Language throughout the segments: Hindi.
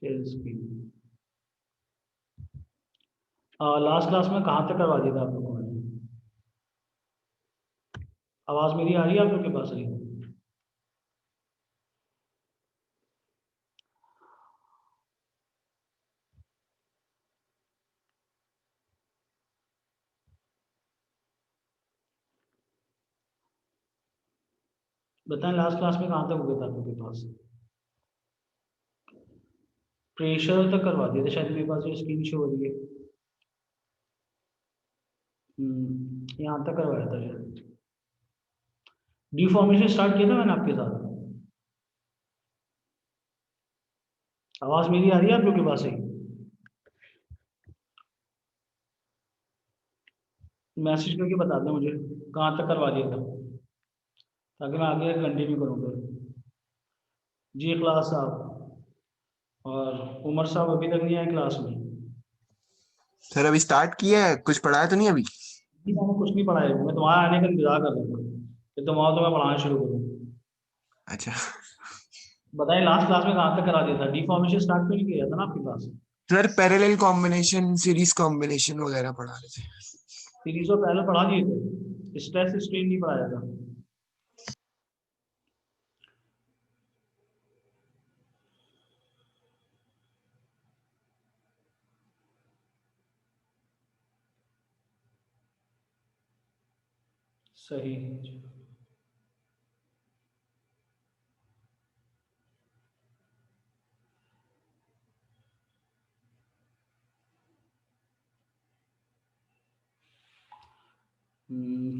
Share screen. लास्ट क्लास में कहाँ तक करवा दिया था आप लोगों को मैंने? आवाज़ मेरी आ रही है आप लोग के पास? अभी बताएं, लास्ट क्लास में कहाँ तक हो गया था आप लोग के पास? प्रेशर तक करवा दिया था शायद, मेरे पास जो स्क्रीन शो हो रही है। यहाँ तक करवाया था शायद। डिफॉर्मेशन स्टार्ट किया था मैंने आपके साथ। आवाज़ मेरी आ रही है आप लोग के पास? ही मैसेज करके बता दें मुझे कहाँ तक करवा दिया था, ताकि मैं आगे कंटिन्यू करूँगा। जी क्लास साहब और उमर साहब अभी तक नहीं आए क्लास में। सर अभी स्टार्ट किया है, कुछ पढ़ाया तो नहीं अभी? जी मैंने कुछ नहीं पढ़ाया, मैं तुम्हारा आने का इंतजार कर रहा था कि तुम आओ तो मैं पढ़ाना शुरू करूँ। अच्छा बताइए लास्ट क्लास में कहाँ तक करा दिया था? डिफॉर्मेशन स्टार्ट क्यों नहीं किया था ना आपके पास? Sir, parallel combination, series combination वगैरह पढ़ा रहे थे। सीरीज और पहले पढ़ा दिए थे, स्ट्रेस स्ट्रेन नहीं पढ़ाया था। सही।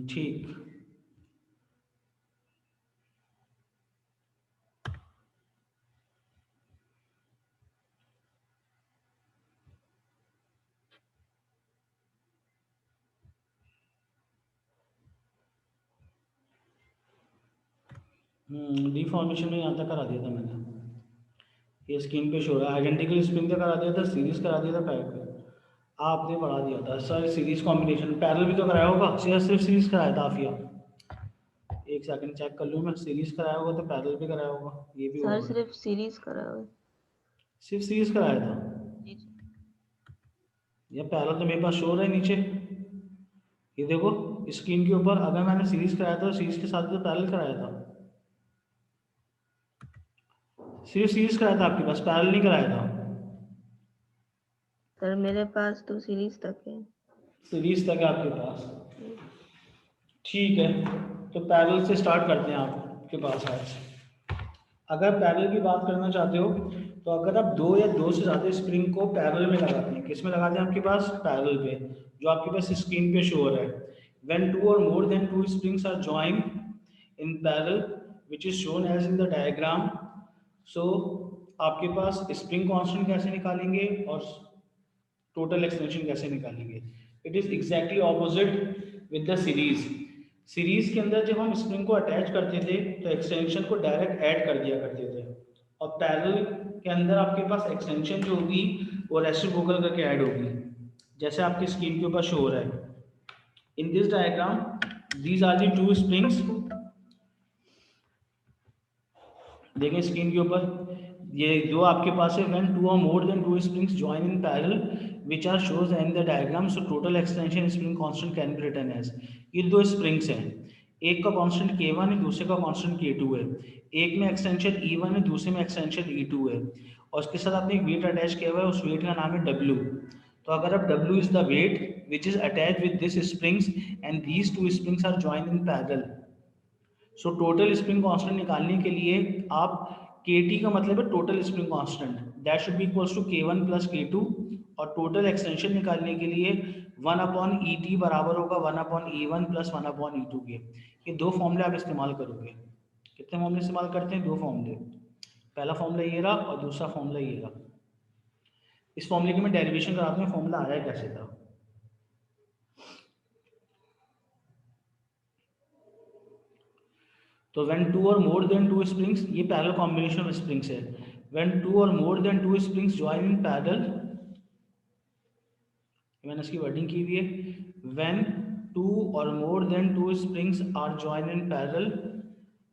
ठीक। डिफॉर्मेशन में यहाँ तक करा दिया था मैंने। ये स्क्रीन पे शो रहा है, आइडेंटिकल स्प्रिंग का करा दिया था, सीरीज करा दिया था, पैक आपने पढ़ा दिया था सर। सीरीज कॉम्बिनेशन पैरेलल भी तो कराया होगा, सिर्फ सीरीज कराया था आफिया। एक सेकंड चेक कर लूँ मैं, सीरीज कराया होगा तो पैरेलल भी कराया होगा, ये भी सर होगा। सिर्फ सीरीज करा हुआ सिर्फ सीरीज कराया था है। या पैरेलल? तो मेरे पास शो रहा है नीचे, ये देखो स्क्रीन के ऊपर। अगर मैंने सीरीज कराया था तो सीरीज के साथ तो पैरेलल कराया था। सिर्फ सीरीज कराया था आपके पास, पैरेलल नहीं कराया था। सर मेरे पास तो सीरीज तक है। सीरीज तक है आपके पास, ठीक है। तो पैरेलल से स्टार्ट करते हैं आपके पास आज। अगर पैरेलल की बात करना चाहते हो तो अगर आप दो या दो से ज़्यादा स्प्रिंग को पैरेलल में लगाते हैं, किस में लगाते हैं आपके पास? पैरेलल पे, जो आपके पास स्क्रीन पे शो हो रहा है। When two or more than two springs are joined in parallel which is shown as in the diagram. So आपके पास स्प्रिंग कांस्टेंट कैसे निकालेंगे और टोटल एक्सटेंशन कैसे निकालेंगे? It is exactly opposite with the series. Series के अंदर जब हम स्प्रिंग को अटैच करते थे तो एक्सटेंशन को डायरेक्ट ऐड कर दिया करते थे, और पैरेलल के अंदर आपके पास एक्सटेंशन जो होगी वो रेसिप्रोकल करके ऐड होगी, जैसे आपकी स्क्रीन के ऊपर शो हो रहा है। In this diagram these are the two springs. देखें स्क्रीन के ऊपर, ये दो आपके पास है। When two or more than two springs join in parallel which are shows in the diagram, so total extension spring constant can be written as। ये दो स्प्रिंग्स हैं, एक का कांस्टेंट K1 है, दूसरे का कांस्टेंट K2 है। एक में एक्सटेंशन E1 है, दूसरे में एक्सटेंशन E2 है, और उसके साथ आपने एक वेट अटैच किया हुआ है, उस वेट का नाम है W। तो अगर आप W is the weight which is attach with this springs and these two springs are join in parallel. So total spring constant निकालने के लिए आप KT का मतलब है total spring constant, that should be equals to K1 plus K2, और टोटल एक्सटेंशन निकालने के लिए 1/ET बराबर होगा 1/E1 प्लस 1/E2 के। ये दो फॉर्मूले आप इस्तेमाल करोगे। कितने फॉर्मूले इस्तेमाल करते हैं? दो फॉर्मूले। पहला फॉर्मूला ये रहा और दूसरा फॉर्मूला ये रहा। इस फॉर्मूले की मैं डेरिवेशन कराता हूँ, फॉर्मूला आया कैसे था। तो when two or more than two springs, ये पैरेलल कॉम्बिनेशन ऑफ स्प्रिंग्स है। When two or more than two springs join in parallel, मैंने इसकी वर्डिंग की हुई है। When two or more than two springs are join in parallel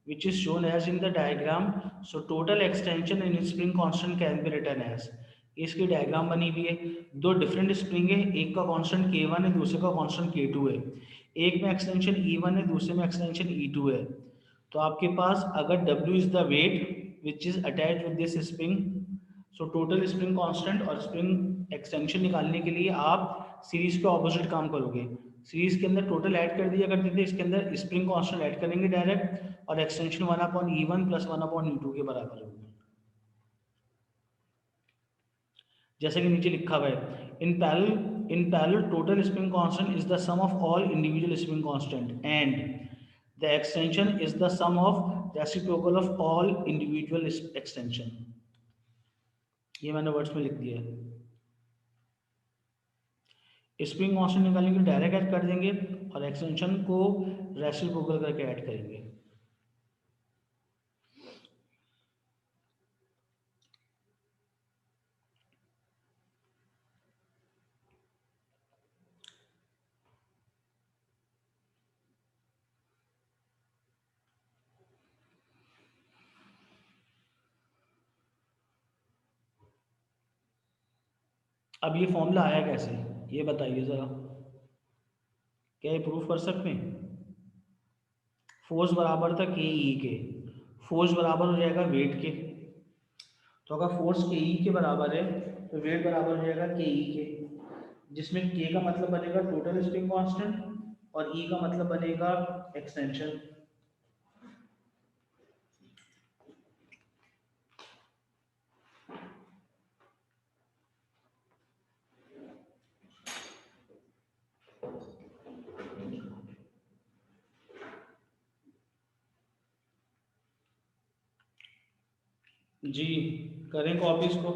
which is shown as in the diagram, so total extension in spring constant can be written as। इसकी डायग्राम बनी हुई है। दो डिफरेंट स्प्रिंग है, एक का कांस्टेंट K1 है, दूसरे का कांस्टेंट K2 है। एक में एक्सटेंशन E1 है, दूसरे में एक्सटेंशन E2 है। तो आपके पास अगर W is the weight which is attach with this spring, so total spring constant और स्प्रिंग एक्सटेंशन निकालने के लिए आप सीरीज के ऑपोजिट काम करोगे। सीरीज के अंदर टोटल ऐड कर दिया करते थे, इसके अंदर स्प्रिंग कांस्टेंट ऐड करेंगे डायरेक्ट, और एक्सटेंशन 1/E1 प्लस 1/E2 के बराबर होगा। जैसे कि नीचे लिखा हुआ है, in parallel total spring constant is the sum of all individual spring constant and the extension is the sum of reciprocal of all individual extension. ये मैंने वर्ड्स में लिख दिया है। स्प्रिंग कांस्टेंट निकालने के लिए डायरेक्ट ऐड कर देंगे और एक्सटेंशन को रेसिप्रोकल करके ऐड करेंगे। अब ये फॉर्मूला आया कैसे, ये बताइए ज़रा, क्या ये प्रूफ कर सकते हैं? फोर्स बराबर था के ई के, फोर्स बराबर हो जाएगा वेट के। तो अगर फोर्स के ई के बराबर है तो वेट बराबर हो जाएगा के ई के, जिसमें के का मतलब बनेगा टोटल स्प्रिंग कांस्टेंट और ई का मतलब बनेगा एक्सटेंशन। जी करें कॉपी इसको।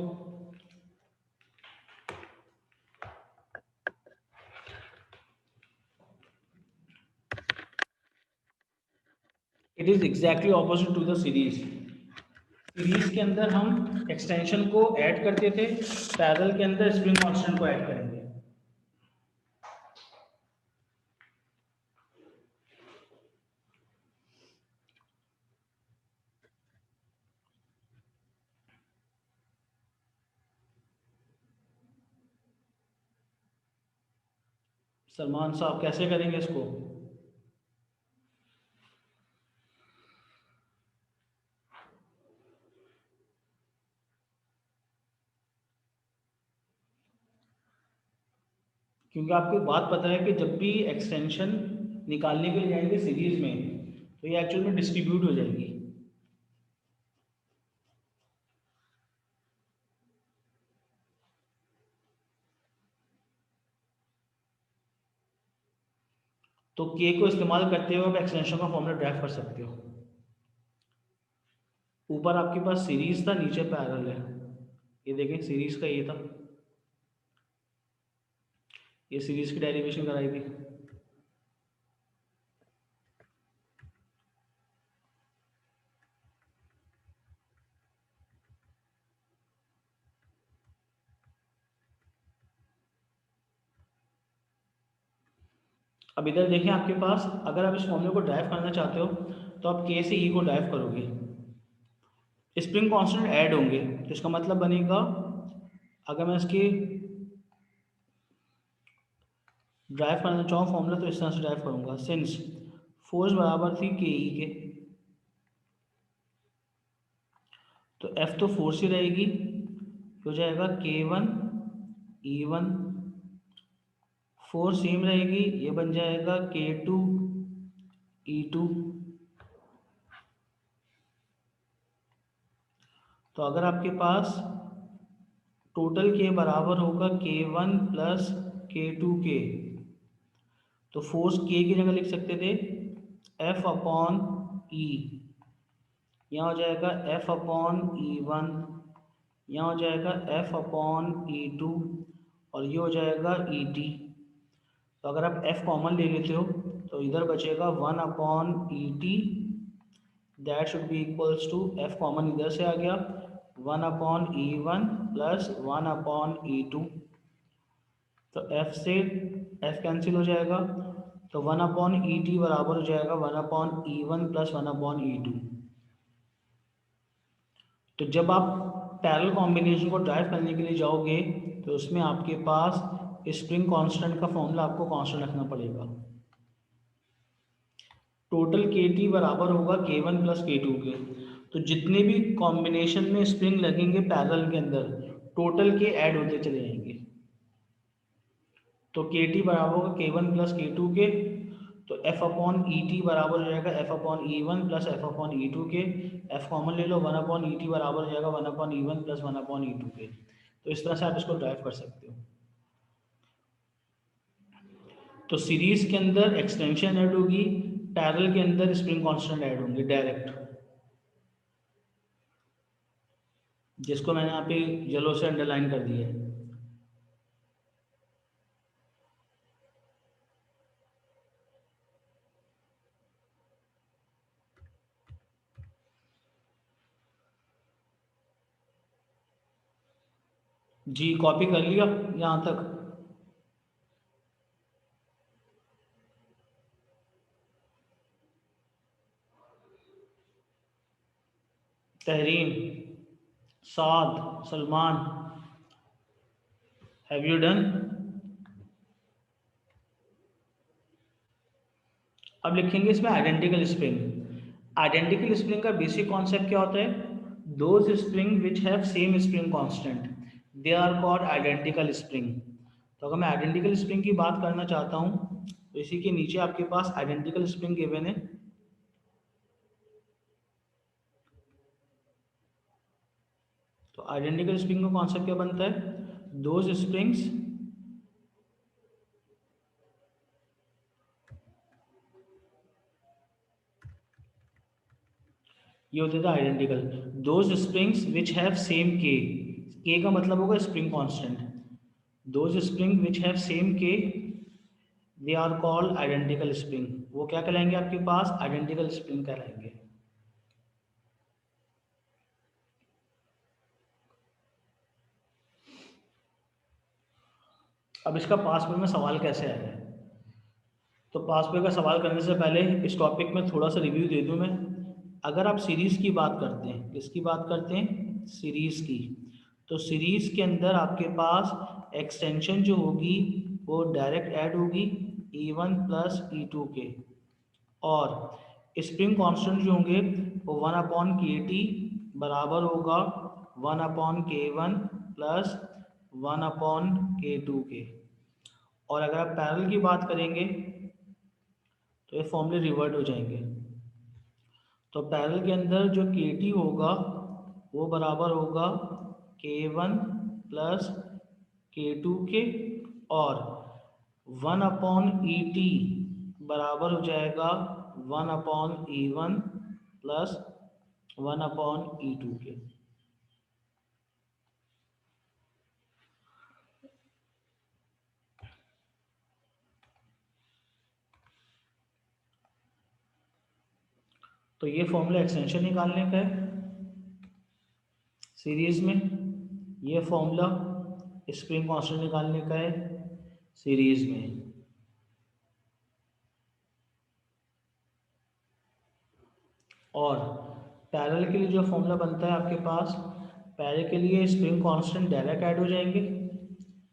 It is exactly opposite to the series. Series के अंदर हम एक्सटेंशन को ऐड करते थे, पैरेलल के अंदर स्प्रिंग कांस्टेंट को ऐड करेंगे। सलमान साहब कैसे करेंगे इसको? क्योंकि आपको एक बात पता है कि जब भी एक्सटेंशन निकालने के लिए जाएंगे सीरीज में, तो ये एक्चुअल में डिस्ट्रीब्यूट हो जाएगी। तो के को इस्तेमाल करते हुए आप एक्सटेंशन का फॉर्मूला ड्राइव कर सकते हो। ऊपर आपके पास सीरीज था, नीचे पैरेलल है। ये देखें सीरीज का ये था, ये सीरीज की डेरिवेशन कराई थी। अब इधर देखें आपके पास, अगर आप इस फॉर्मूले को ड्राइव करना चाहते हो तो आप के से ई को ड्राइव करोगे, स्प्रिंग कांस्टेंट ऐड होंगे, तो इसका मतलब बनेगा, अगर मैं इसकी ड्राइव करना चाहूँ फॉर्मूला तो इस तरह से ड्राइव करूँगा। सिंस फोर्स बराबर थी के ई के, तो एफ तो फोर्स ही रहेगी, हो जाएगा K1 E1, फोर्स सेम रहेगी, ये बन जाएगा K2 E2। तो अगर आपके पास टोटल के बराबर होगा K1 प्लस K2 के, तो फोर्स के की जगह लिख सकते थे F अपॉन ई, यहाँ हो जाएगा F अपॉन E1, यहाँ हो जाएगा F अपॉन E2 और ये हो जाएगा ET। तो अगर आप F कॉमन ले लेते हो तो इधर बचेगा 1 upon ET, that should be equals to, F common इधर से आ गया, 1 upon E1 plus 1 upon E2। तो F से F कैंसिल हो जाएगा, तो 1 अपॉन ET बराबर हो जाएगा 1 upon E1 plus 1 upon E2। तो जब आप पैरेलल कॉम्बिनेशन को ड्राइव करने के लिए जाओगे तो उसमें आपके पास स्प्रिंग कांस्टेंट का फॉर्मूला आपको कांस्टेंट रखना पड़ेगा। टोटल के टी बराबर होगा के वन प्लस के टू के। तो जितने भी कॉम्बिनेशन में स्प्रिंग लगेंगे पैरेलल के अंदर टोटल के ऐड होते चले जाएंगे। तो के टी बराबर होगा के वन प्लस के टू के। तो एफ अपॉन ई टी बराबर हो जाएगा F upon E one plus F upon E two के। एफ कॉमन ले लो, वन अपॉन ई टी बराबर हो जाएगा one upon E one plus one upon E two के। तो इस तरह से आप इसको ड्राइव कर सकते हो। तो सीरीज के अंदर एक्सटेंशन ऐड होगी, पैरेलल के अंदर स्प्रिंग कांस्टेंट ऐड होंगे डायरेक्ट, जिसको मैंने यहाँ पे येलो से अंडरलाइन कर दिया है। जी कॉपी कर लिया यहाँ तक। Tehreen, Saad, Salman, have you done? अब लिखेंगे इसमें आइडेंटिकल स्प्रिंग। आइडेंटिकल स्प्रिंग का बेसिक कॉन्सेप्ट क्या होता है? Those spring which have same spring constant they are called identical spring. तो अगर मैं आइडेंटिकल स्प्रिंग की बात करना चाहता हूँ तो इसी के नीचे आपके पास आइडेंटिकल स्प्रिंग गिवन है। तो आइडेंटिकल स्प्रिंग का कॉन्सेप्ट क्या बनता है? दोज स्प्रिंग्स ये होते थे identical. Those springs which have same k का मतलब होगा spring constant. Those spring which have same k they are called identical spring. वो क्या कहलाएंगे आपके पास? आइडेंटिकल स्प्रिंग कहलाएंगे। अब इसका पास में सवाल कैसे आया है? तो पास में का सवाल करने से पहले इस टॉपिक में थोड़ा सा रिव्यू दे दूं मैं। अगर आप सीरीज की बात करते हैं, किसकी बात करते हैं? सीरीज की। तो सीरीज के अंदर आपके पास एक्सटेंशन जो होगी वो डायरेक्ट ऐड होगी E one plus E two के, और स्प्रिंग कांस्टेंट जो होंगे वो वन अपॉन के टी बराबर होगा वन अपॉन के वन प्लस वन अपॉन के टू के। और अगर आप पैरेलल की बात करेंगे तो ये फॉर्मूले रिवर्ट हो जाएंगे। तो पैरेलल के अंदर जो के टी होगा वो बराबर होगा के वन प्लस के टू के, और वन अपॉन ई टी बराबर हो जाएगा one upon E one plus one upon E two के। तो ये फॉर्मूला एक्सटेंशन निकालने का है सीरीज में, ये फॉर्मूला स्प्रिंग कांस्टेंट निकालने का है सीरीज में। और पैरेलल के लिए जो फॉर्मूला बनता है आपके पास, पैरेलल के लिए स्प्रिंग कांस्टेंट डायरेक्ट ऐड हो जाएंगे,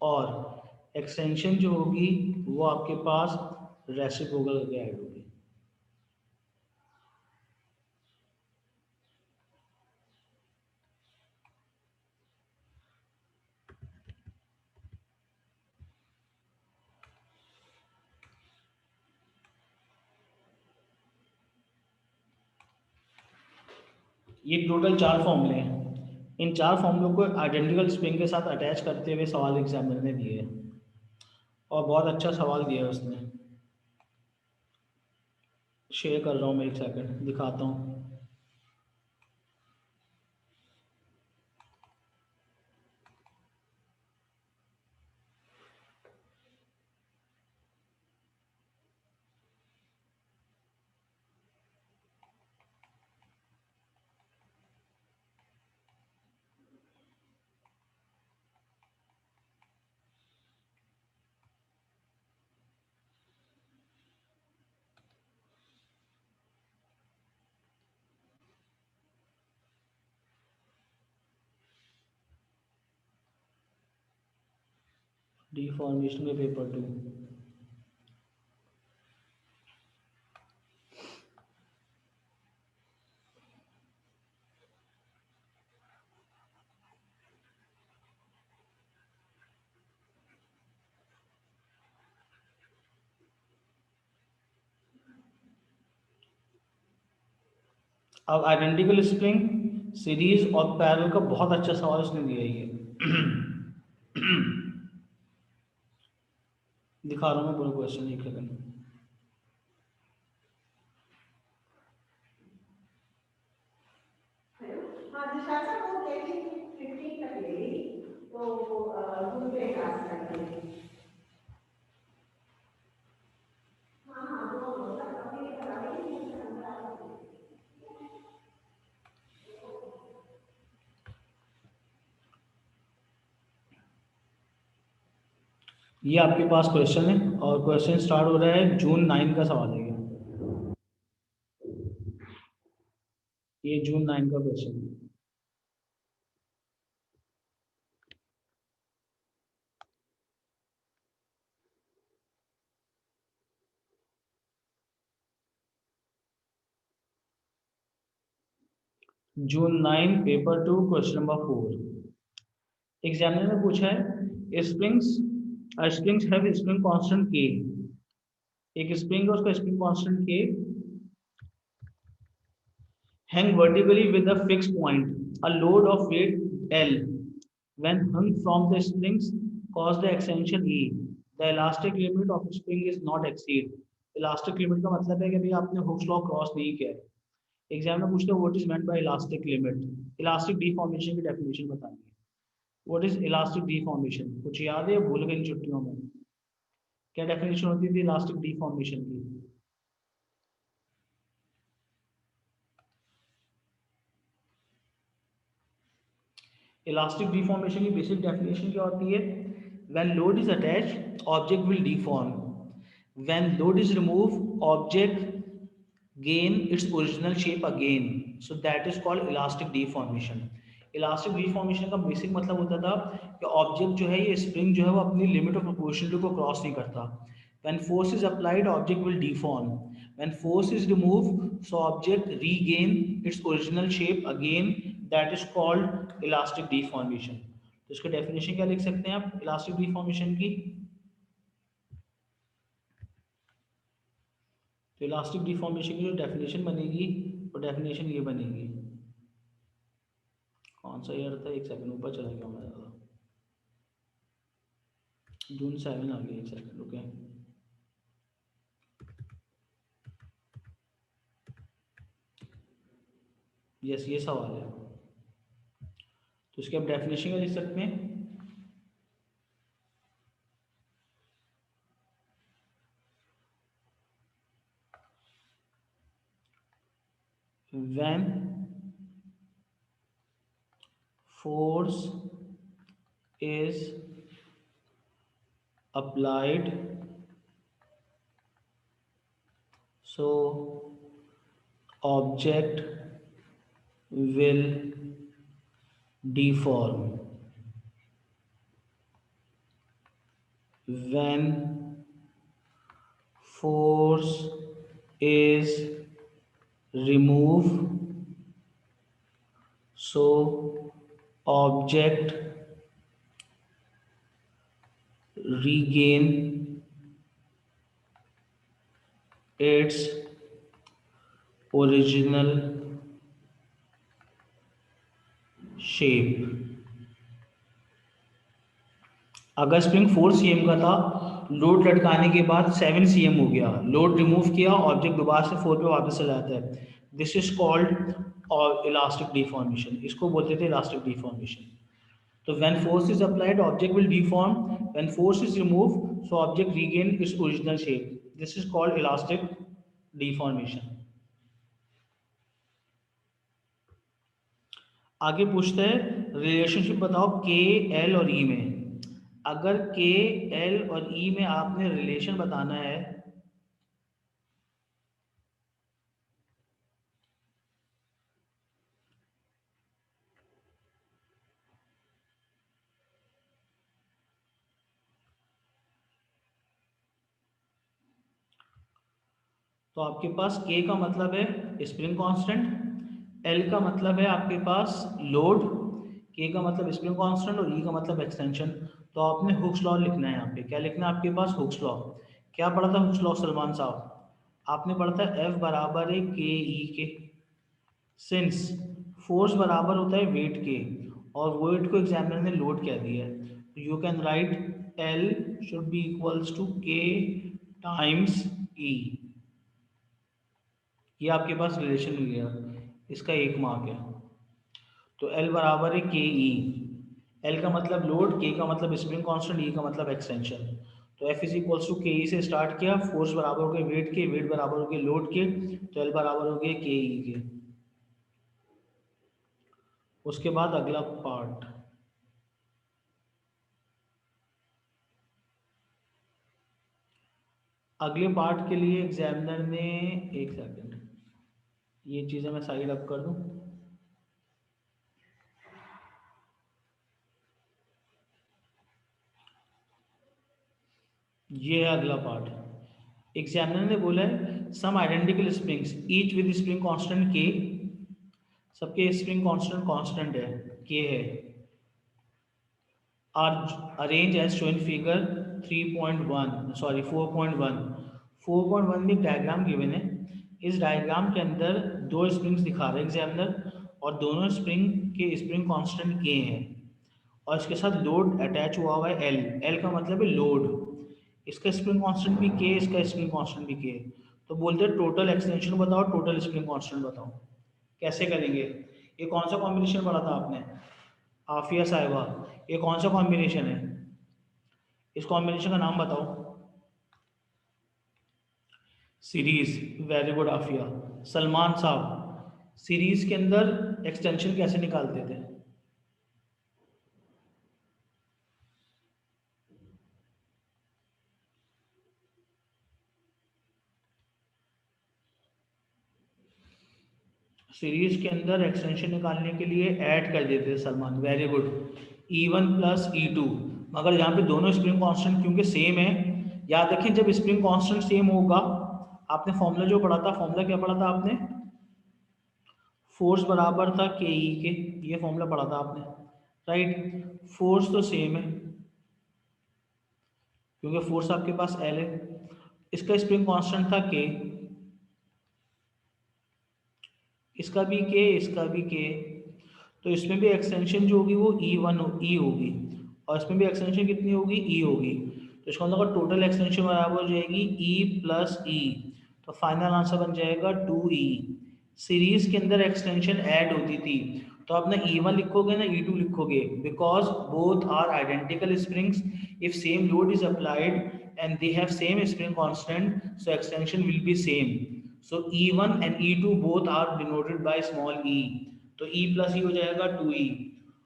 और एक्सटेंशन जो होगी वो आपके पास रेसिप्रोकल करके ऐड होगी। ये टोटल 4 फॉर्मूले हैं। इन 4 फॉर्मूलों को आइडेंटिकल स्प्रिंग के साथ अटैच करते हुए सवाल एग्जामिनर ने दिए हैं, और बहुत अच्छा सवाल दिया है उसने। शेयर कर रहा हूँ मैं, एक सेकंड दिखाता हूँ। डिफॉर्मेशन के पेपर 2। अब आइडेंटिकल स्प्रिंग सीरीज और पैरेलल का बहुत अच्छा सवाल उसने दिया है ये। दिखा रहा हूँ मैं पूरा क्वेश्चन, एक सेकंड। हाँ दिशाचा वो केली 15 तक लेगी तो वो पे क्लास करती है। हाँ हाँ वो अभी ये आपके पास क्वेश्चन है और क्वेश्चन स्टार्ट हो रहा है जून 9 का सवाल है ये जून 9 का क्वेश्चन है। जून 9 पेपर 2 क्वेश्चन नंबर 4। एग्जामिनर ने पूछा है स्प्रिंग्स हैव स्प्रिंग कांस्टेंट के। एक स्प्रिंग है उसका स्प्रिंग कांस्टेंट के hang vertically with a fixed point a load of weight L when hung from the springs cause the extension E the elastic limit of spring is not exceed। Elastic limit का मतलब है कि भाई आपने हुक्स लॉ क्रॉस नहीं किया है। एग्जाम में पूछते हैं what is meant by elastic limit. Elastic deformation की डेफिनेशन बतानी है। व्हाट इज इलास्टिक डिफॉर्मेशन, कुछ याद है, भूल गए इन छुट्टियों में? क्या डेफिनेशन होती थी इलास्टिक डिफॉर्मेशन की? इलास्टिक डिफॉर्मेशन की बेसिक डेफिनेशन क्या होती है? When load is attached object will deform, when load is remove object gain its original shape again, so that is called elastic deformation। Elastic deformation का बेसिक मतलब होता था कि ऑब्जेक्ट जो है ये स्प्रिंग जो है वो अपनी लिमिट ऑफ प्रोपोर्शनलिटी को क्रॉस नहीं करता। When force is applied object will deform, when force is remove so object regain its original shape again, that is called elastic deformation. तो इसका डेफिनेशन क्या लिख सकते हैं आप इलास्टिक डिफॉर्मेशन की? तो इलास्टिक डिफॉर्मेशन की जो डेफिनेशन बनेगी वो डेफिनेशन ये बनेगी। कौन सा ईयर था, एक सेकंड ऊपर चला गया मैं ज़्यादा। जून 7 आ गया, एक सेकंड ओके। यस ये सवाल है, तो इसके आप डेफिनेशन क्या लिख सकते हैं? when force is applied so object will deform, when force is removed so object regain its original shape। अगर स्प्रिंग 4 cm का था, लोड लटकाने के बाद 7 cm हो गया, लोड रिमूव किया, ऑब्जेक्ट दोबारा से 4 पे वापस चला जाता है, दिस इज कॉल्ड और इलास्टिक डिफॉर्मेशन, इसको बोलते थे इलास्टिक डिफॉर्मेशन। तो when force is applied object will deform, when force is remove so object regain its original shape, this is called elastic deformation. आगे पूछते हैं रिलेशनशिप बताओ के एल और ई में। अगर के एल और ई में आपने रिलेशन बताना है तो आपके पास K का मतलब है स्प्रिंग कांस्टेंट, L का मतलब है आपके पास लोड, K का मतलब स्प्रिंग कांस्टेंट और E का मतलब एक्सटेंशन। तो आपने हुक्स लॉ लिखना है यहाँ पे। क्या लिखना है आपके पास? Hooke's law. क्या पढ़ा था हुक्स लॉ सलमान साहब? आपने पढ़ा था F बराबर है के ई के। सिंस फोर्स बराबर होता है वेट के और वेट को एग्जामिनर ने लोड कह दिया है, तो you can write L should be equals to K times E. ये आपके पास रिलेशन हो गया, इसका 1 मार्क है। तो एल बराबर है के ई। एल का मतलब लोड, के का मतलब स्प्रिंग कांस्टेंट, ई का मतलब एक्सटेंशन। तो एफ इज इक्वल्स टू के ई से स्टार्ट किया, फोर्स बराबर हो गए वेट के, वेट बराबर हो गए लोड के, तो एल बराबर हो गए के ई के। उसके बाद अगला पार्ट, अगले पार्ट के लिए एग्जामिनर ने, एक सेकंड, ये चीज़ें मैं साइड अप कर दूं। ये है अगला पार्ट। एग्जामिनर ने बोला है some identical springs each with spring constant k, सबके स्प्रिंग कांस्टेंट कांस्टेंट है, के है, are arranged as shown figure 3.1 sorry 4.1। 4.1 में एक डायग्राम गिवन है। इस डायग्राम के अंदर दो स्प्रिंग्स दिखा रहे हैं एग्जामिनर, और दोनों स्प्रिंग के स्प्रिंग कांस्टेंट के हैं, और इसके साथ लोड अटैच हुआ है एल। एल का मतलब है लोड। इसका स्प्रिंग कांस्टेंट भी के, इसका स्प्रिंग कांस्टेंट भी के। तो बोलते हैं टोटल एक्सटेंशन बताओ, टोटल स्प्रिंग कांस्टेंट बताओ। कैसे करेंगे? ये कौन सा कॉम्बिनेशन पढ़ा था आपने? आफिया साहिबा, ये कौन सा कॉम्बिनेशन है? इस कॉम्बिनेशन का नाम बताओ। Series, very good Afiya. Salman साहब, सीरीज के अंदर एक्सटेंशन कैसे निकालते थे? सीरीज के अंदर एक्सटेंशन निकालने के लिए ऐड कर देते थे Salman, very good. E1 plus E2, मगर यहाँ पे दोनों स्प्रिंग कांस्टेंट क्योंकि सेम है, याद रखें जब स्प्रिंग कांस्टेंट सेम होगा, आपने फॉर्मूला जो पढ़ा था, फॉर्मूला क्या पढ़ा था आपने? फोर्स बराबर था के ई के, ये फॉर्मूला पढ़ा था आपने, राइट। फोर्स तो सेम है क्योंकि फोर्स आपके पास एल है। इसका स्प्रिंग कांस्टेंट था के, इसका भी के, इसका भी के। तो इसमें भी एक्सटेंशन जो होगी वो ई होगी, और इसमें भी एक्सटेंशन कितनी होगी? ई होगी। तो इसका मतलब टोटल एक्सटेंशन बराबर हो जाएगी ई प्लस ई। तो फाइनल आंसर बन जाएगा 2E। सीरीज के अंदर एक्सटेंशन ऐड होती थी, तो आप ना E1 लिखोगे ना E2 लिखोगे, because both are identical springs. If same load is applied and they have same spring constant, so extension will be same. So E1 and E2 both are denoted by small e, तो E plus E हो जाएगा 2E।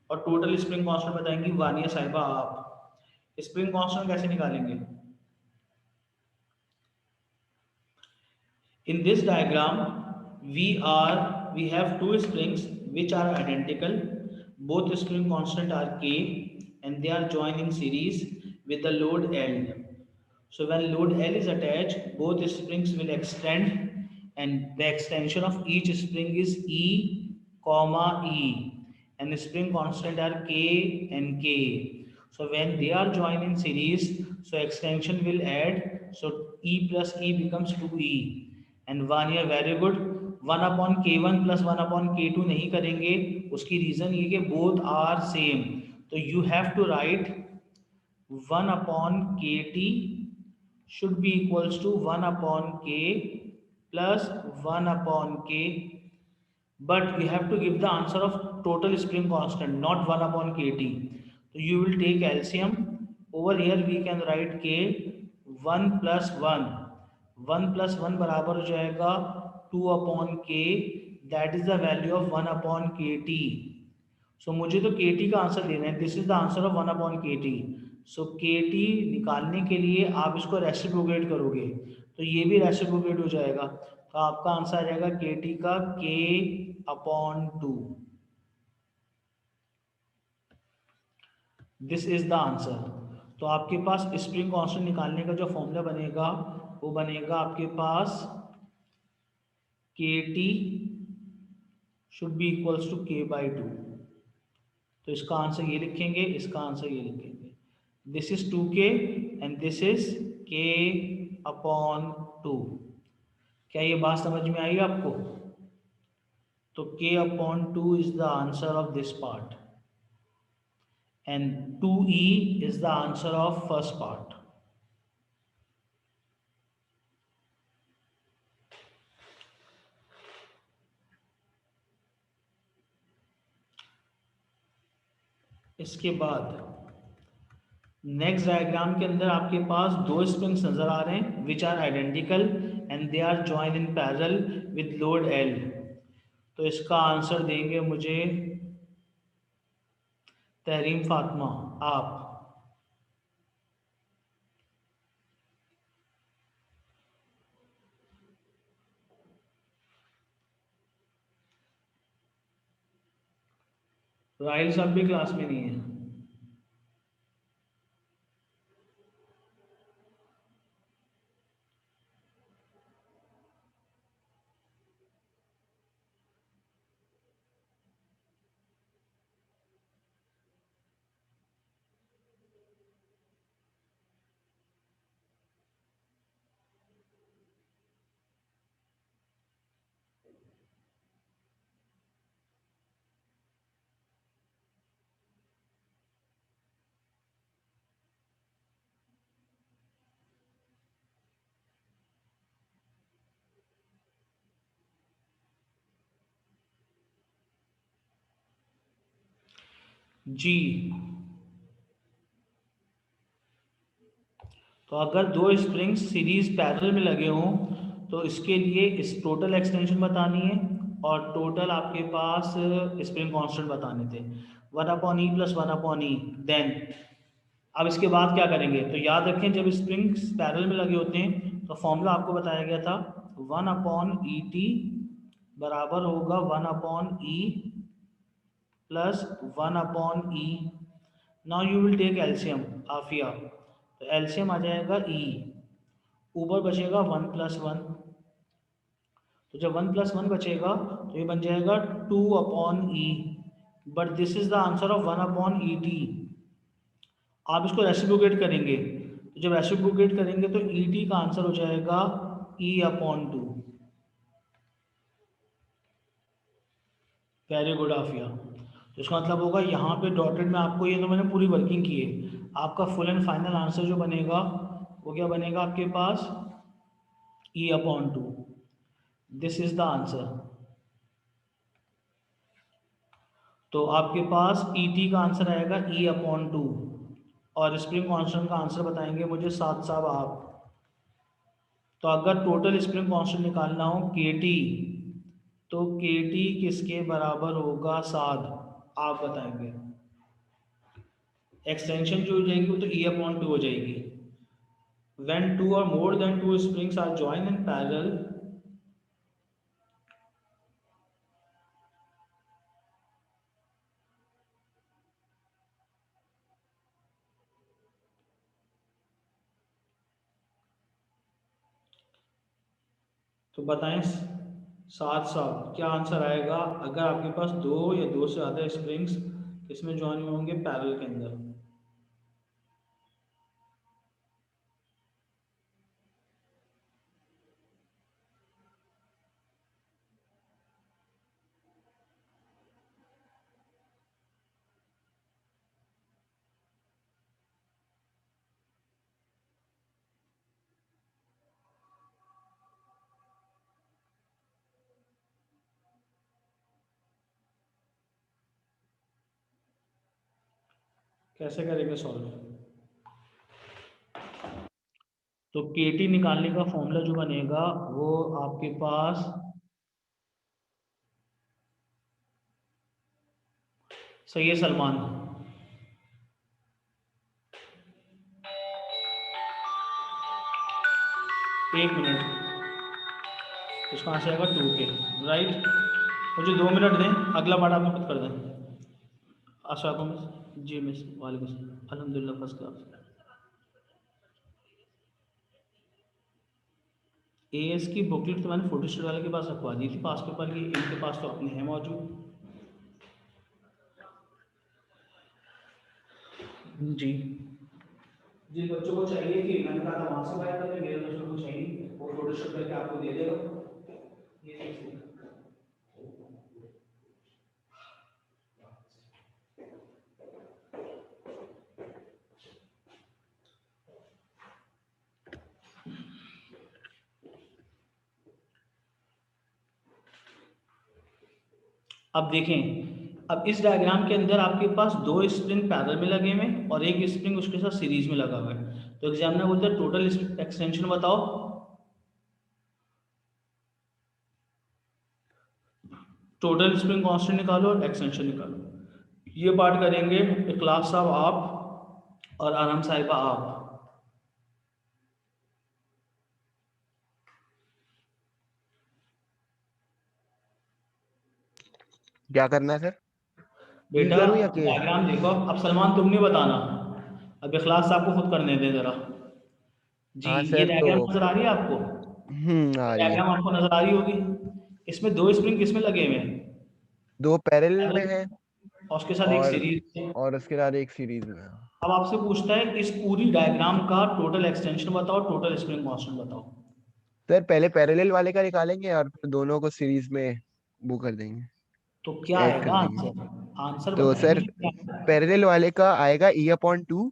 और टोटल स्प्रिंग कांस्टेंट बताएंगी वानिया साहिबा आप। स्प्रिंग कांस्टेंट कैसे निकालेंगे? In this diagram we have two springs which are identical, both spring constant are K and they are joined in series with the load L. So when load L is attached, both springs will extend, and the extension of each spring is E, comma E, and the spring constant are K and K. So when they are joined in series, so extension will add, so E plus E becomes 2E. And 1 year very good, 1 upon K1 plus 1 upon K2 नहीं करेंगे, उसकी रीजन ये कि both are same, तो you have to write 1 upon KT should be equals to 1 upon K plus 1 upon K, but we have to give the answer of total spring constant, not 1 upon KT. So you will take LCM. Over here we can write K 1 plus 1, 1 plus 1 बराबर हो जाएगा 2 upon K, that is the value of 1 upon KT. सो मुझे तो के टी का आंसर देना है, this is the answer of 1 upon के टी। सो के टी निकालने के लिए आप इसको रेसिप्रोकेट करोगे, तो ये भी रेसिप्रोकेट हो जाएगा, तो आपका आंसर आ जाएगा के टी का के upon 2। This is the answer. तो आपके पास स्प्रिंग कांस्टेंट निकालने का जो फॉर्मूला बनेगा वो बनेगा आपके पास KT should be equals to K/2। तो इसका आंसर ये लिखेंगे, इसका आंसर ये लिखेंगे। This is 2K and this is K/2। क्या ये बात समझ में आई आपको? तो K/2 is the answer of this part and 2E is the answer of first part. इसके बाद नेक्स्ट डायग्राम के अंदर आपके पास दो स्प्रिंग्स नजर आ रहे हैं which are identical and they are join in parallel with load L। तो इसका आंसर देंगे मुझे तहरीम फातिमा, आप। राहिल साहब भी क्लास में नहीं है। जी, तो अगर दो स्प्रिंग्स सीरीज पैरेलल में लगे हों तो इसके लिए इस टोटल एक्सटेंशन बतानी है और टोटल आपके पास स्प्रिंग कांस्टेंट बताने थे 1/E + 1/E। देन अब इसके बाद क्या करेंगे? तो याद रखें जब स्प्रिंग्स पैरेलल में लगे होते हैं तो फॉर्मूला आपको बताया गया था 1/ET बराबर होगा 1/E + 1/E। Now you will take LCM Afiya, तो एलसीएम आ जाएगा E, ऊपर बचेगा 1 + 1। तो जब 1 + 1 बचेगा तो ये बन जाएगा 2/E, but this is the answer of 1/ET। आप इसको रेसिप्रोकेट करेंगे, तो जब रेसिप्रोकेट करेंगे तो ET का आंसर हो जाएगा E/2। Very good Afiya. तो इसका मतलब होगा यहाँ पे डॉटेड में आपको, ये तो मैंने पूरी वर्किंग की है, आपका फुल एंड फाइनल आंसर जो बनेगा वो क्या बनेगा आपके पास? E/2। This is the answer. तो आपके पास ET का आंसर आएगा E/2 और स्प्रिंग कांस्टेंट का आंसर बताएंगे मुझे 7 साहब आप। तो अगर टोटल स्प्रिंग कांस्टेंट निकालना हो KT, तो KT किसके बराबर होगा? 7, आप बताएंगे। एक्सटेंशन जो हो जाएगी वो तो E/2 हो जाएगी। When 2 or more than 2 springs are joined in parallel, तो बताएं 7 साहब क्या आंसर आएगा अगर आपके पास दो या दो से ज़्यादा स्प्रिंग्स इसमें ज्वाइन होंगे पैरेलल के अंदर? कैसे करेंगे सॉल्व? तो KT निकालने का फॉर्मूला जो बनेगा वो आपके पास सही है सलमान, एक मिनट, इसका आंसर आएगा 2K, राइट। मुझे 2 मिनट दें, अगला पार्ट आप खुद कर दें। अस्सलाम मिस। जी मिस, वालेकुम सलाम, अल्हम्दुलिल्लाह फर्स्ट क्लास। एएस की बुकलेट तो मैंने फोटो स्टेट वाले के पास रखवा दी थी पास पेपर की, इनके पास तो अपने है मौजूद। जी जी, बच्चों को चाहिए कि मैंने कहा था वहाँ से बाय कर ले, मेरे दोस्तों को चाहिए, वो फोटो स्टेट करके आपको दे देगा। ये चीज़ थी। अब देखें, अब इस डायग्राम के अंदर आपके पास दो स्प्रिंग पैरेलल में लगे हुए हैं और एक स्प्रिंग उसके साथ सीरीज में लगा हुआ है। तो एग्जामिनर बोलता है टोटल एक्सटेंशन बताओ। टोटल स्प्रिंग कांस्टेंट निकालो और एक्सटेंशन निकालो। ये पार्ट करेंगे क्लास साहब आप और आराम साहिबा आप। क्या करना है सर? ई बेटा करूं या के? डायग्राम देखो, अब सलमान तुम नहीं बताना, अब इखलास साहब को खुद करने दें जरा। जी, हाँ ये सर, तो डायग्राम नजर आ रही है आपको? आ रही है। डायग्राम आपको नजर आ रही होगी। इसमें दो स्प्रिंग किसमें लगे हुए हैं? दो पैरेलल में है पैरेलल, और उसके साथ एक और सीरीज है। उसके बाद एक सीरीज में है। अब आपसे पूछता है इस पूरी डायग्राम का टोटल एक्सटेंशन बताओ, टोटल स्प्रिंग कांस्टेंट बताओ। सर पहले पैरेलल वाले का निकालेंगे और फिर दोनों को सीरीज में वो कर देंगे, तो क्या ऐड आएगा कर देंगे। आंसर? आंसर तो बताएंगे सर क्या आएगा? पैरेलल वाले का आएगा E/2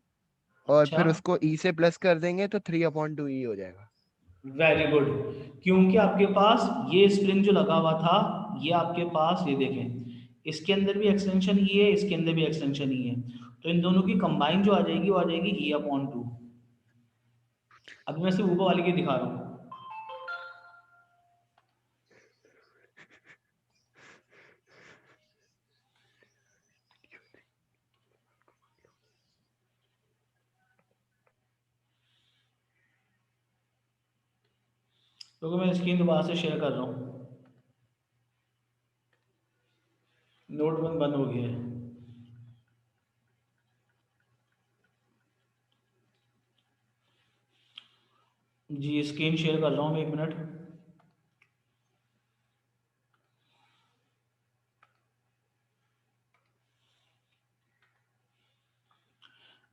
और अच्छा, फिर उसको E से प्लस कर देंगे तो 3/2E हो जाएगा। Very good. क्योंकि आपके पास ये स्प्रिंग जो लगा हुआ था, ये आपके पास ये देखें, इसके अंदर भी एक्सटेंशन ही है, इसके अंदर भी एक्सटेंशन ही है, तो इन दोनों की कंबाइन जो आ जाएगी वो आ जाएगी E/2। अभी मैं सिर्फ ऊपर वाले की दिखा रहा हूँ। क्योंकि मैं स्क्रीन दोबारा से शेयर कर रहा हूँ, नोट बंद हो गया है। जी स्क्रीन शेयर कर रहा हूँ, 1 मिनट।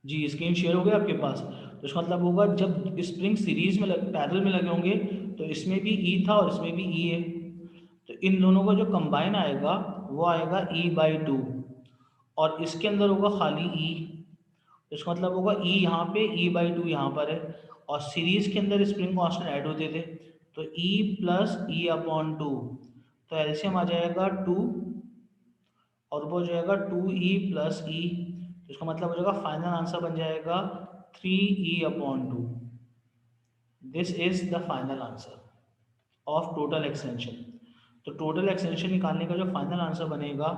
जी स्क्रीन शेयर हो गया आपके पास। तो इसका मतलब होगा जब स्प्रिंग सीरीज में पैरेलल में लगे होंगे तो इसमें भी ई था और इसमें भी ई है, तो इन दोनों का जो कंबाइन आएगा वो आएगा E/2, और इसके अंदर होगा खाली ई। तो इसका मतलब होगा ई यहाँ पे, E/2 यहाँ पर है, और सीरीज के अंदर स्प्रिंग कांस्टेंट ऐड होते थे, तो ई प्लस E/2, तो एलसीएम आ जाएगा 2, और वो हो जाएगा 2E प्लस ई। तो इसका मतलब हो जाएगा फाइनल आंसर बन जाएगा 3E/2। This is the final answer of total extension. तो टोटल एक्सटेंशन निकालने का जो फाइनल आंसर बनेगा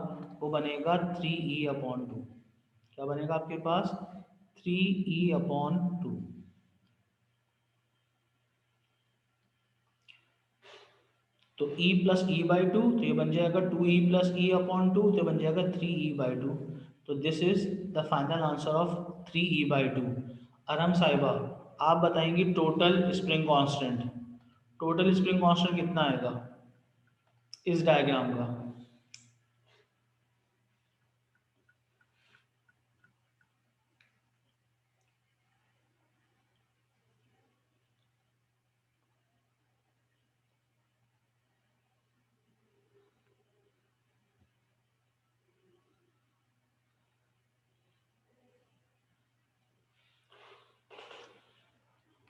वो बनेगा 3E/2। क्या बनेगा आपके पास? 3E/2। तो E प्लस E/2, तो ये बन जाएगा 2E प्लस E/2, तो ये बन जाएगा 3E/2। तो this is the final answer of 3E/2। अरम साहिबा, आप बताएंगी total spring constant, total spring constant कितना आएगा इस डायग्राम का?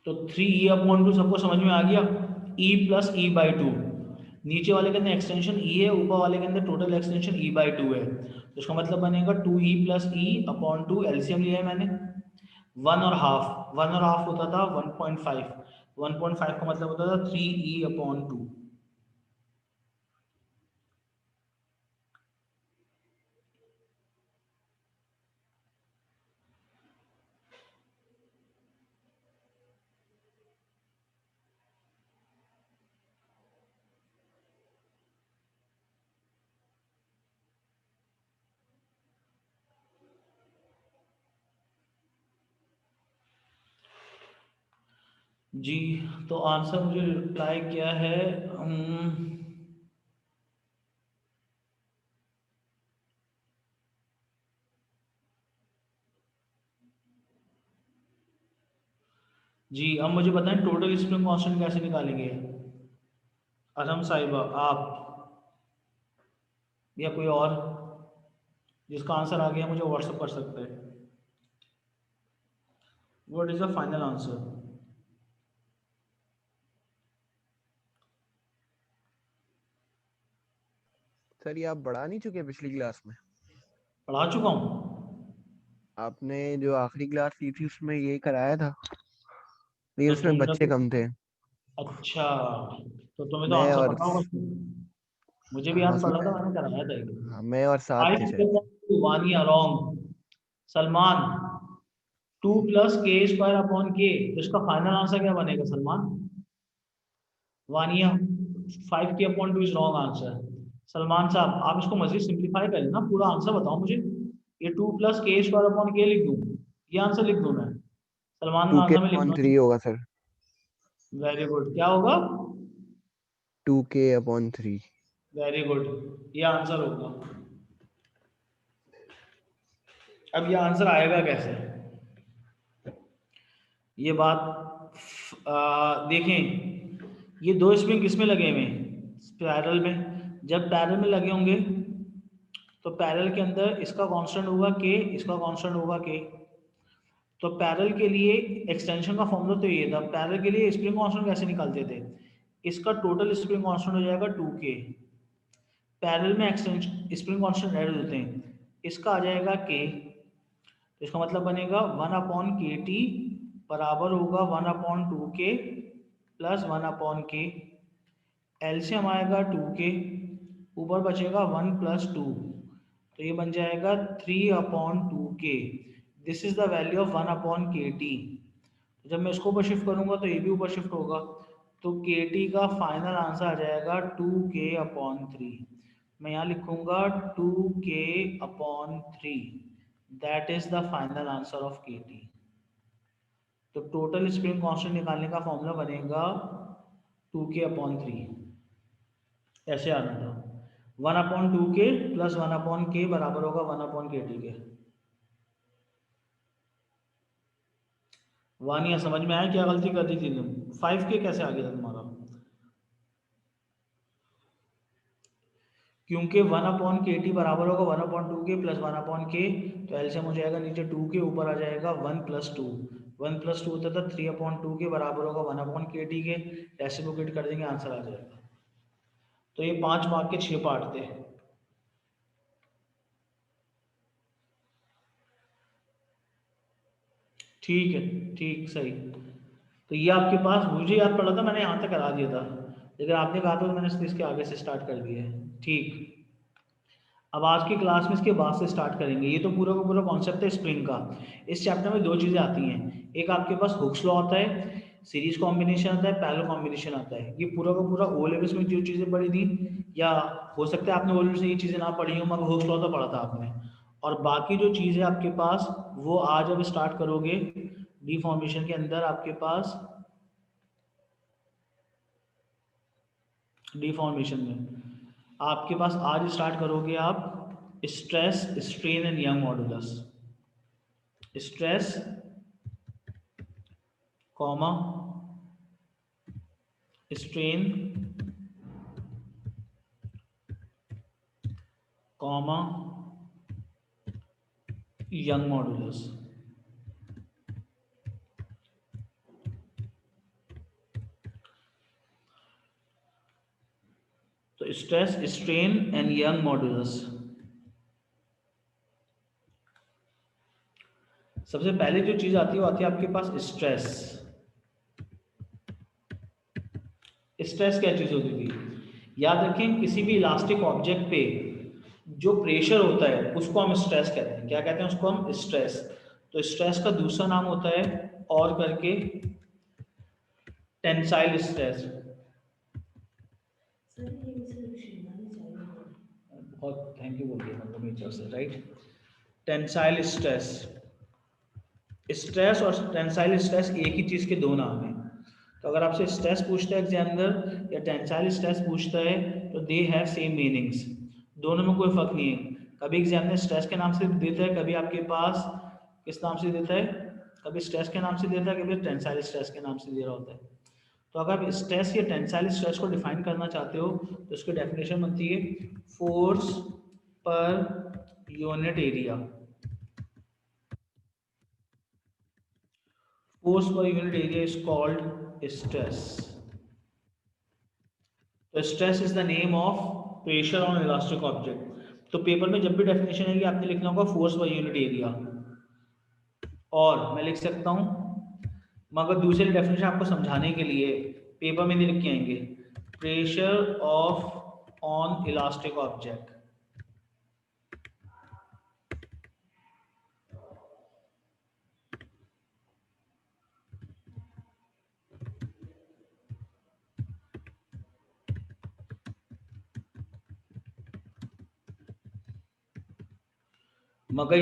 तो 3E/2 सबको समझ में आ गया? E प्लस E/2, नीचे वाले के अंदर एक्सटेंशन E है, ऊपर वाले के अंदर टोटल एक्सटेंशन E/2 है, तो इसका मतलब बनेगा 2E प्लस E/2। एलसीएम लिया है मैंने, 1.5, 1.5 होता था 1.5, 1.5 का मतलब होता था 3E/2। जी, तो आंसर मुझे रिप्लाई किया है जी। अब मुझे बताएं टोटल स्प्रिंग कांस्टेंट कैसे निकालेंगे? असम साहिबा, आप या कोई और जिसका आंसर आ गया मुझे व्हाट्सएप कर सकते हैं। What is the final answer? Sir ये आप बढ़ा नहीं चुके पिछली क्लास में? पढ़ा चुका हूँ। आपने जो आखिरी क्लास ली थी उसमें ये कराया था, लेकिन तो उसमें तुमने बच्चे तो कम थे। अच्छा, तो तुम्हें तो मैं आंसर और पता होगा। मुझे भी हाँ याद उसमें, पड़ा था, मैंने कराया था एक। हाँ मैं और साथ थे शायद। 5 Vaniya wrong. Salman, 2 + k² upon k, तो इसका फाइनल आंसर क्या बनेगा Salman? Vaniya, 5k/2 is wrong answer. Salman साहब, आप इसको मजीद सिंप्लीफाई करें ना, पूरा आंसर बताओ मुझे। ये 2 + k² अपॉन k लिख दूं, ये आंसर लिख दूं मैं? सलमान टू का के आंसर में अपॉन लिखता थ्री हूँ। होगा सर। वेरी गुड, क्या होगा? 2k/3। वेरी गुड, ये आंसर होगा। अब ये आंसर आएगा कैसे? ये बात देखें, ये दो स्प्रिंग किसमें लगे हुए हैं? पैरेलल में। जब पैरेलल में लगे होंगे तो पैरेलल के अंदर इसका कांस्टेंट होगा k, इसका कांस्टेंट होगा k। तो पैरेलल के लिए एक्सटेंशन का फॉर्मूला तो ये था। पैरेलल के लिए स्प्रिंग कांस्टेंट कैसे निकालते थे? इसका टोटल स्प्रिंग कांस्टेंट हो जाएगा 2k। पैरेलल में एक्सटेंशन स्प्रिंग कांस्टेंट ऐड होते हैं, इसका आ जाएगा k। तो इसका मतलब बनेगा 1/kt बराबर होगा 1/2k प्लस 1/k। एलसीएम आएगा 2k, ऊपर बचेगा 1 + 2, तो ये बन जाएगा 3/2k। This is the value of 1/kt। जब मैं इसको ऊपर शिफ्ट करूंगा तो ये भी ऊपर शिफ्ट होगा, तो kt का फाइनल आंसर आ जाएगा 2k/3। मैं यहाँ लिखूंगा 2k/3, that is the final answer of kt। तो टोटल स्प्रिंग कांस्टेंट निकालने का फॉर्मूला बनेगा 2k/3, ऐसे आना था। 1/2k प्लस 1/k बराबर होगा 1/kt के। वानिया, समझ में आया क्या गलती कर दी थी तुम? 5k कैसे आ गया था तुम्हारा? क्योंकि 1/kt बराबर होगा 1/2k प्लस 1/k, तो एलसीएम हो जाएगा नीचे 2k, ऊपर आ जाएगा 1 + 2। 1 + 2 होता था 3/2 के बराबर होगा 1/kt के। रेसिप्रोकेट कर देंगे, आंसर आ जाएगा। तो ये 5 मार्क के 6 पार्ट थे। ठीक है, ठीक, सही। तो ये आपके पास मुझे याद पड़ा था, मैंने यहाँ तक करा दिया था, लेकिन आपने कहा था तो मैंने इसके आगे से स्टार्ट कर दिया है। ठीक, अब आज की क्लास में इसके बाद से स्टार्ट करेंगे। ये तो पूरा का पूरा कॉन्सेप्ट है स्प्रिंग का। इस चैप्टर में दो चीज़ें आती हैं, एक आपके पास हुक्स लॉ आता है, सीरीज कॉम्बिनेशन आता है, पैरेलल कॉम्बिनेशन आता है। ये पूरा का पूरा ओ लेवल्स में जो चीज़ें पढ़ी थी, या हो सकता है आपने ओ लेवल्स में ये चीज़ें ना पढ़ी हो, मगर हुक्स लॉ तो पढ़ा था आपने। और बाकी जो चीज़ है आपके पास, वो आज अब स्टार्ट करोगे डी फॉर्मेशन के अंदर। आपके पास डी फॉर्मेशन में आपके पास आज स्टार्ट करोगे आप stress, strain and Young modulus. Stress comma strain comma Young modulus. तो stress, strain and Young modulus. सबसे पहले जो चीज आती है वो आती है आपके पास स्ट्रेस। स्ट्रेस क्या चीज होती थी? याद रखें, किसी भी इलास्टिक ऑब्जेक्ट पे जो प्रेशर होता है उसको हम स्ट्रेस कहते हैं। क्या कहते हैं उसको? हम स्ट्रेस। तो स्ट्रेस का दूसरा नाम होता है और करके टेंसाइल स्ट्रेस। बहुत थैंक यू बोलिए मतलब नेचर से, राइट। Tensile stress. स्ट्रेस और टेंसाइल स्ट्रेस एक ही चीज के दो नाम हैं। तो अगर आपसे स्ट्रेस पूछता है एग्जामिनर या टेंसाइल स्ट्रेस पूछता है तो दे हैव सेम मीनिंग्स, दोनों में कोई फर्क नहीं है। कभी एग्जामिनर स्ट्रेस के नाम से देता है, कभी आपके पास किस नाम से देता है, कभी स्ट्रेस के नाम से देता है, कभी टेंसाइल स्ट्रेस के नाम से दे रहा होता है। तो अगर आप स्ट्रेस या टेंसाइल स्ट्रेस को डिफाइन करना चाहते हो तो उसकी डेफिनेशन बनती है force per unit area. Force per unit area is called stress. तो stress is the name of pressure on elastic object. तो पेपर में जब भी डेफिनेशन है कि आपने लिखना होगा फोर्स पर यूनिट एरिया, और मैं लिख सकता हूं, मगर दूसरी डेफिनेशन आपको समझाने के लिए पेपर में नहीं लिख के आएंगे, pressure of on elastic object. मगर